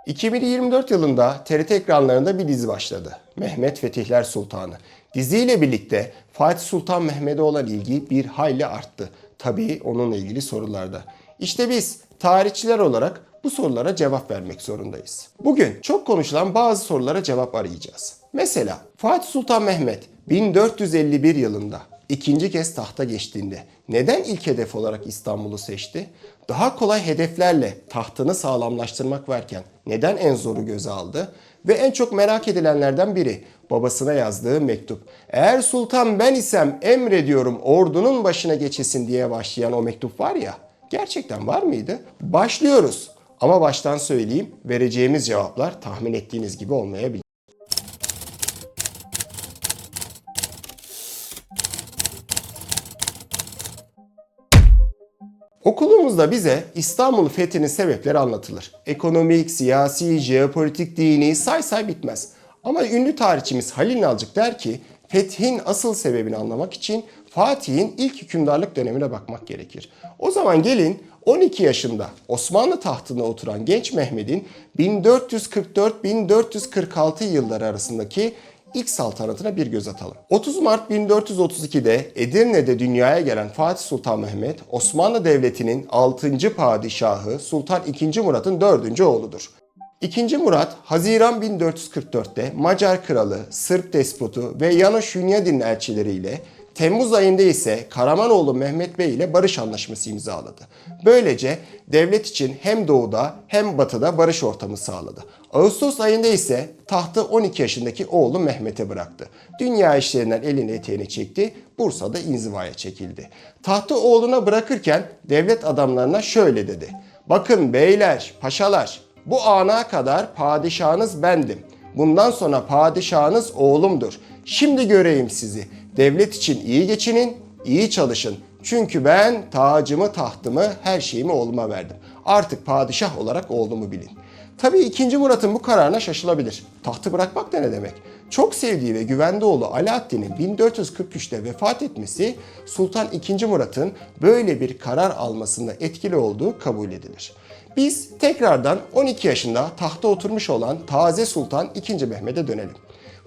2024 yılında TRT ekranlarında bir dizi başladı. Mehmet Fetihler Sultanı. Diziyle birlikte Fatih Sultan Mehmet'e olan ilgi bir hayli arttı. Tabii onunla ilgili sorularda. İşte biz tarihçiler olarak bu sorulara cevap vermek zorundayız. Bugün çok konuşulan bazı sorulara cevap arayacağız. Mesela Fatih Sultan Mehmet 1451 yılında ikinci kez tahta geçtiğinde neden ilk hedef olarak İstanbul'u seçti? Daha kolay hedeflerle tahtını sağlamlaştırmak varken neden en zoru göze aldı? Ve en çok merak edilenlerden biri babasına yazdığı mektup. Eğer sultan ben isem emrediyorum ordunun başına geçesin diye başlayan o mektup var ya, gerçekten var mıydı? Başlıyoruz. Ama baştan söyleyeyim, vereceğimiz cevaplar tahmin ettiğiniz gibi olmayabilir. Okulumuzda bize İstanbul fethinin sebepleri anlatılır. Ekonomik, siyasi, jeopolitik, dini say say bitmez. Ama ünlü tarihçimiz Halil Nalcık der ki fethin asıl sebebini anlamak için Fatih'in ilk hükümdarlık dönemine bakmak gerekir. O zaman gelin 12 yaşında Osmanlı tahtına oturan genç Mehmet'in 1444-1446 yılları arasındaki İlk saltanatına bir göz atalım. 30 Mart 1432'de Edirne'de dünyaya gelen Fatih Sultan Mehmet, Osmanlı Devleti'nin 6. padişahı Sultan II. Murat'ın 4. oğludur. II. Murat, Haziran 1444'te Macar Kralı, Sırp despotu ve János Hunyadin elçileriyle, Temmuz ayında ise Karamanoğlu Mehmet Bey ile barış anlaşması imzaladı. Böylece devlet için hem doğuda hem batıda barış ortamı sağladı. Ağustos ayında ise tahtı 12 yaşındaki oğlu Mehmet'e bıraktı. Dünya işlerinden elini eteğini çekti, Bursa'da inzivaya çekildi. Tahtı oğluna bırakırken devlet adamlarına şöyle dedi. Bakın beyler, paşalar, bu ana kadar padişahınız bendim. Bundan sonra padişahınız oğlumdur. Şimdi göreyim sizi. Devlet için iyi geçinin, iyi çalışın. Çünkü ben tacımı, tahtımı, her şeyimi oğluma verdim. Artık padişah olarak oğlumu bilin. Tabii 2. Murat'ın bu kararına şaşılabilir. Tahtı bırakmak da ne demek? Çok sevdiği ve güvende oğlu Alaaddin'in 1443'te vefat etmesi Sultan II. Murat'ın böyle bir karar almasında etkili olduğu kabul edilir. Biz tekrardan 12 yaşında tahta oturmuş olan taze Sultan II. Mehmet'e dönelim.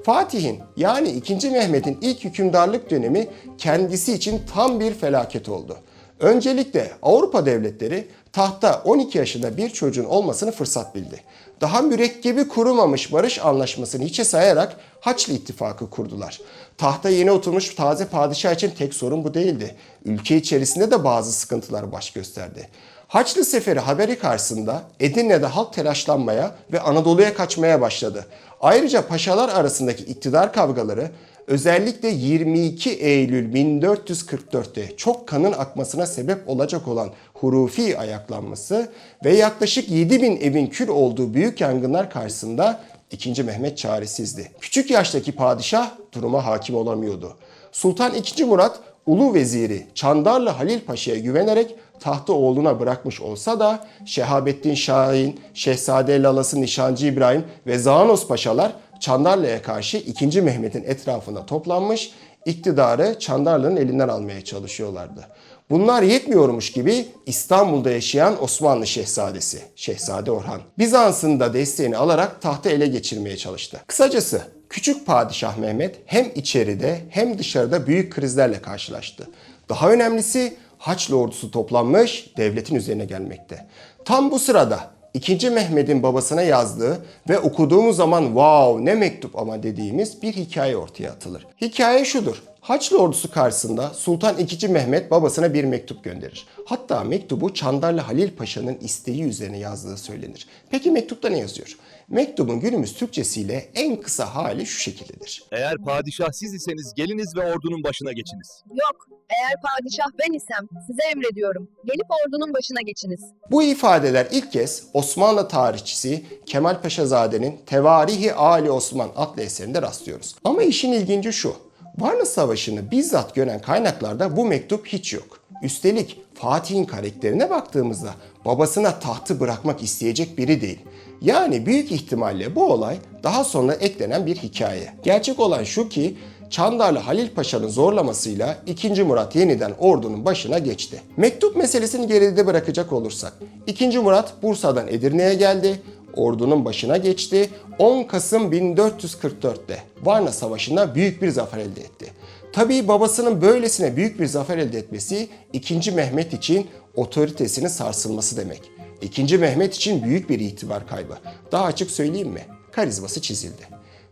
Fatih'in yani 2. Mehmet'in ilk hükümdarlık dönemi kendisi için tam bir felaket oldu. Öncelikle Avrupa devletleri tahta 12 yaşında bir çocuğun olmasını fırsat bildi. Daha mürekkebi kurumamış barış anlaşmasını hiçe sayarak Haçlı İttifakı kurdular. Tahta yeni oturmuş taze padişah için tek sorun bu değildi. Ülke içerisinde de bazı sıkıntılar baş gösterdi. Haçlı Seferi haberi karşısında Edirne'de halk telaşlanmaya ve Anadolu'ya kaçmaya başladı. Ayrıca paşalar arasındaki iktidar kavgaları özellikle 22 Eylül 1444'te çok kanın akmasına sebep olacak olan Hurufi ayaklanması ve yaklaşık 7.000 evin kül olduğu büyük yangınlar karşısında II. Mehmet çaresizdi. Küçük yaştaki padişah duruma hakim olamıyordu. Sultan II. Murat Ulu Veziri Çandarlı Halil Paşa'ya güvenerek tahtı oğluna bırakmış olsa da Şehabettin Şahin, Şehzade Lalası Nişancı İbrahim ve Zağnos Paşalar Çandarlı'ya karşı II. Mehmet'in etrafında toplanmış, iktidarı Çandarlı'nın elinden almaya çalışıyorlardı. Bunlar yetmiyormuş gibi İstanbul'da yaşayan Osmanlı Şehzadesi, Şehzade Orhan, Bizans'ın da desteğini alarak tahtı ele geçirmeye çalıştı. Kısacası küçük padişah Mehmet hem içeride hem dışarıda büyük krizlerle karşılaştı. Daha önemlisi Haçlı ordusu toplanmış, devletin üzerine gelmekte. Tam bu sırada II. Mehmet'in babasına yazdığı ve okuduğumuz zaman wow ne mektup ama dediğimiz bir hikaye ortaya atılır. Hikaye şudur. Haçlı ordusu karşısında Sultan II. Mehmet babasına bir mektup gönderir. Hatta mektubu Çandarlı Halil Paşa'nın isteği üzerine yazdığı söylenir. Peki mektupta ne yazıyor? Mektubun günümüz Türkçesiyle en kısa hali şu şekildedir. Eğer padişah siz iseniz geliniz ve ordunun başına geçiniz. Yok, eğer padişah ben isem size emrediyorum. Gelip ordunun başına geçiniz. Bu ifadeler ilk kez Osmanlı tarihçisi Kemal Paşazade'nin Tevarihi Ali Osman adlı eserinde rastlıyoruz. Ama işin ilginci şu. Varna Savaşı'nı bizzat gören kaynaklarda bu mektup hiç yok. Üstelik Fatih'in karakterine baktığımızda babasına tahtı bırakmak isteyecek biri değil. Yani büyük ihtimalle bu olay daha sonra eklenen bir hikaye. Gerçek olan şu ki Çandarlı Halil Paşa'nın zorlamasıyla II. Murat yeniden ordunun başına geçti. Mektup meselesini geride bırakacak olursak, II. Murat Bursa'dan Edirne'ye geldi. ordunun başına geçti. 10 Kasım 1444'te Varna Savaşı'nda büyük bir zafer elde etti. Tabii babasının böylesine büyük bir zafer elde etmesi 2. Mehmet için otoritesinin sarsılması demek. 2. Mehmet için büyük bir itibar kaybı. Daha açık söyleyeyim mi? Karizması çizildi.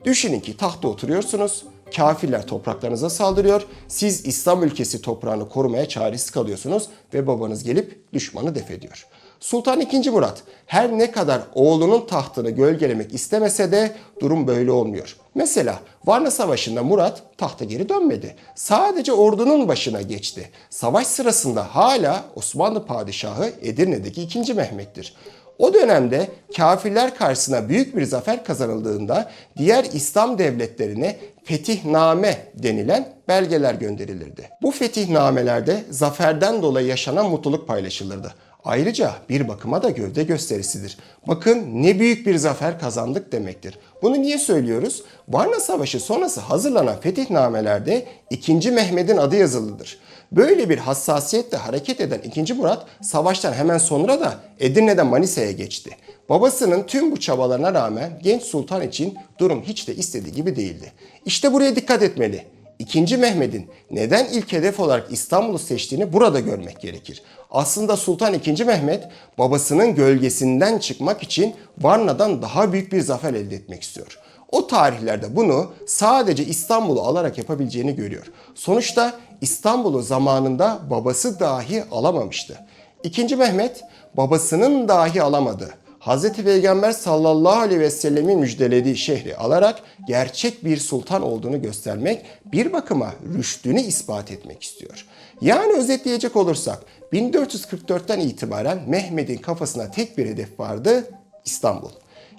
Düşünün ki tahta oturuyorsunuz, kafirler topraklarınıza saldırıyor, siz İslam ülkesi toprağını korumaya çaresiz kalıyorsunuz ve babanız gelip düşmanı def ediyor. Sultan II. Murat her ne kadar oğlunun tahtını gölgelemek istemese de durum böyle olmuyor. Mesela Varna Savaşı'nda Murat tahta geri dönmedi. Sadece ordunun başına geçti. Savaş sırasında hala Osmanlı padişahı Edirne'deki 2. Mehmet'tir. O dönemde kafirler karşısına büyük bir zafer kazanıldığında diğer İslam devletlerine fetihname denilen belgeler gönderilirdi. Bu fetihnamelerde zaferden dolayı yaşanan mutluluk paylaşılırdı. Ayrıca bir bakıma da gövde gösterisidir. Bakın ne büyük bir zafer kazandık demektir. Bunu niye söylüyoruz? Varna Savaşı sonrası hazırlanan fetihnamelerde 2. Mehmet'in adı yazılıdır. Böyle bir hassasiyetle hareket eden 2. Murat savaştan hemen sonra da Edirne'den Manisa'ya geçti. Babasının tüm bu çabalarına rağmen genç sultan için durum hiç de istediği gibi değildi. İşte buraya dikkat etmeli. 2. Mehmet'in neden ilk hedef olarak İstanbul'u seçtiğini burada görmek gerekir. Aslında Sultan II. Mehmet babasının gölgesinden çıkmak için Varna'dan daha büyük bir zafer elde etmek istiyor. O tarihlerde bunu sadece İstanbul'u alarak yapabileceğini görüyor. Sonuçta İstanbul'u zamanında babası dahi alamamıştı. 2. Mehmet babasının dahi alamadığı Hz. Peygamber sallallahu aleyhi ve sellemin müjdelediği şehri alarak gerçek bir sultan olduğunu göstermek, bir bakıma rüştünü ispat etmek istiyor. Yani özetleyecek olursak 1444'ten itibaren Mehmet'in kafasına tek bir hedef vardı: İstanbul.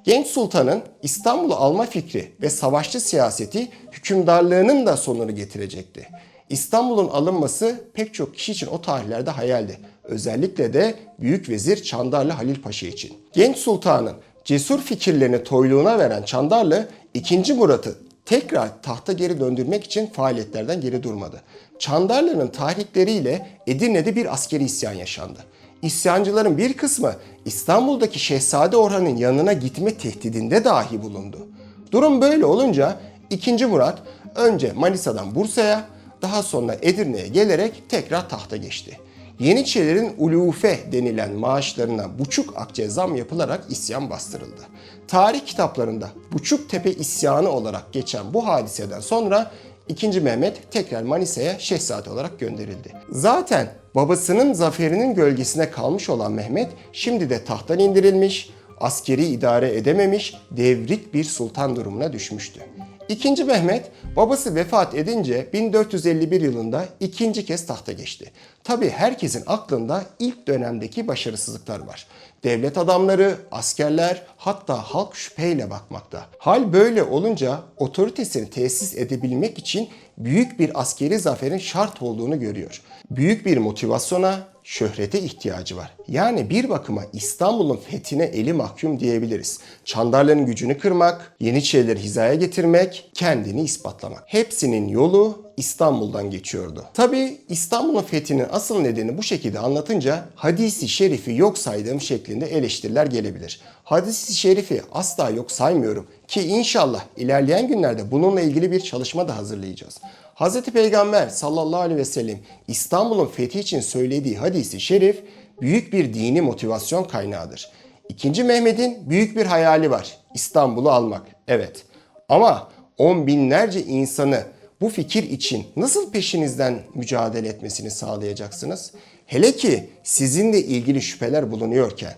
Genç sultanın İstanbul'u alma fikri ve savaşçı siyaseti hükümdarlığının da sonunu getirecekti. İstanbul'un alınması pek çok kişi için o tarihlerde hayaldi. Özellikle de Büyük Vezir Çandarlı Halil Paşa için. Genç sultanın cesur fikirlerini toyluğuna veren Çandarlı, 2. Murat'ı tekrar tahta geri döndürmek için faaliyetlerden geri durmadı. Çandarlı'nın tahrikleriyle Edirne'de bir askeri isyan yaşandı. İsyancıların bir kısmı İstanbul'daki Şehzade Orhan'ın yanına gitme tehdidinde dahi bulundu. Durum böyle olunca 2. Murat önce Manisa'dan Bursa'ya, daha sonra Edirne'ye gelerek tekrar tahta geçti. Yeniçerilerin ulufe denilen maaşlarına buçuk akçe zam yapılarak isyan bastırıldı. Tarih kitaplarında Buçuktepe isyanı olarak geçen bu hadiseden sonra 2. Mehmet tekrar Manisa'ya şehzade olarak gönderildi. Zaten babasının zaferinin gölgesine kalmış olan Mehmet şimdi de tahttan indirilmiş, askeri idare edememiş, devrik bir sultan durumuna düşmüştü. 2. Mehmet babası vefat edince 1451 yılında ikinci kez tahta geçti. Tabii herkesin aklında ilk dönemdeki başarısızlıklar var. Devlet adamları, askerler, hatta halk şüpheyle bakmakta. Hal böyle olunca otoritesini tesis edebilmek için büyük bir askeri zaferin şart olduğunu görüyor. Büyük bir motivasyona, şöhrete ihtiyacı var. Yani bir bakıma İstanbul'un fethine eli mahkum diyebiliriz. Çandarlı'nın gücünü kırmak, Yeniçerileri hizaya getirmek, kendini ispatlamak. Hepsinin yolu İstanbul'dan geçiyordu. Tabii İstanbul'un fethinin asıl nedeni bu şekilde anlatınca hadisi şerifi yok saydığım şeklinde eleştiriler gelebilir. Hadisi şerifi asla yok saymıyorum ki inşallah ilerleyen günlerde bununla ilgili bir çalışma da hazırlayacağız. Hz. Peygamber sallallahu aleyhi ve sellem İstanbul'un fethi için söylediği hadisi şerif büyük bir dini motivasyon kaynağıdır. 2. Mehmet'in büyük bir hayali var: İstanbul'u almak. Evet, ama on binlerce insanı bu fikir için nasıl peşinizden mücadele etmesini sağlayacaksınız? Hele ki sizinle ilgili şüpheler bulunuyorken.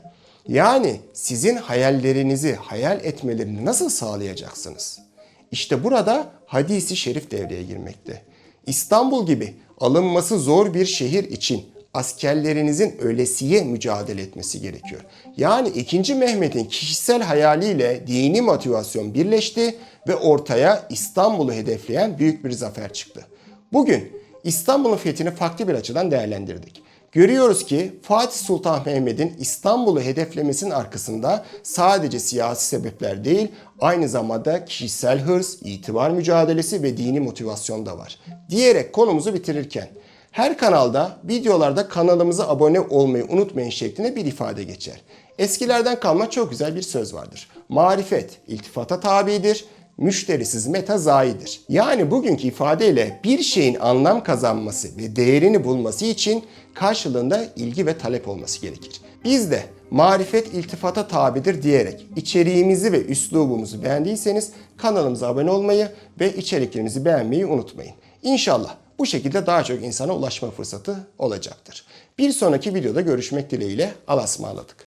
Yani sizin hayallerinizi hayal etmelerini nasıl sağlayacaksınız? İşte burada hadisi şerif devreye girmekte. İstanbul gibi alınması zor bir şehir için askerlerinizin ölesiye mücadele etmesi gerekiyor. Yani 2. Mehmet'in kişisel hayaliyle dini motivasyon birleşti ve ortaya İstanbul'u hedefleyen büyük bir zafer çıktı. Bugün İstanbul'un fethini farklı bir açıdan değerlendirdik. Görüyoruz ki Fatih Sultan Mehmet'in İstanbul'u hedeflemesinin arkasında sadece siyasi sebepler değil, aynı zamanda kişisel hırs, itibar mücadelesi ve dini motivasyon da var. Diyerek konumuzu bitirirken, her kanalda videolarda kanalımıza abone olmayı unutmayın şeklinde bir ifade geçer. Eskilerden kalma çok güzel bir söz vardır. Marifet iltifata tabidir, müşterisiz meta zayidir. Yani bugünkü ifadeyle bir şeyin anlam kazanması ve değerini bulması için karşılığında ilgi ve talep olması gerekir. Biz de marifet iltifata tabidir diyerek içeriğimizi ve üslubumuzu beğendiyseniz kanalımıza abone olmayı ve içeriklerimizi beğenmeyi unutmayın. İnşallah bu şekilde daha çok insana ulaşma fırsatı olacaktır. Bir sonraki videoda görüşmek dileğiyle. Allah'a ısmarladık.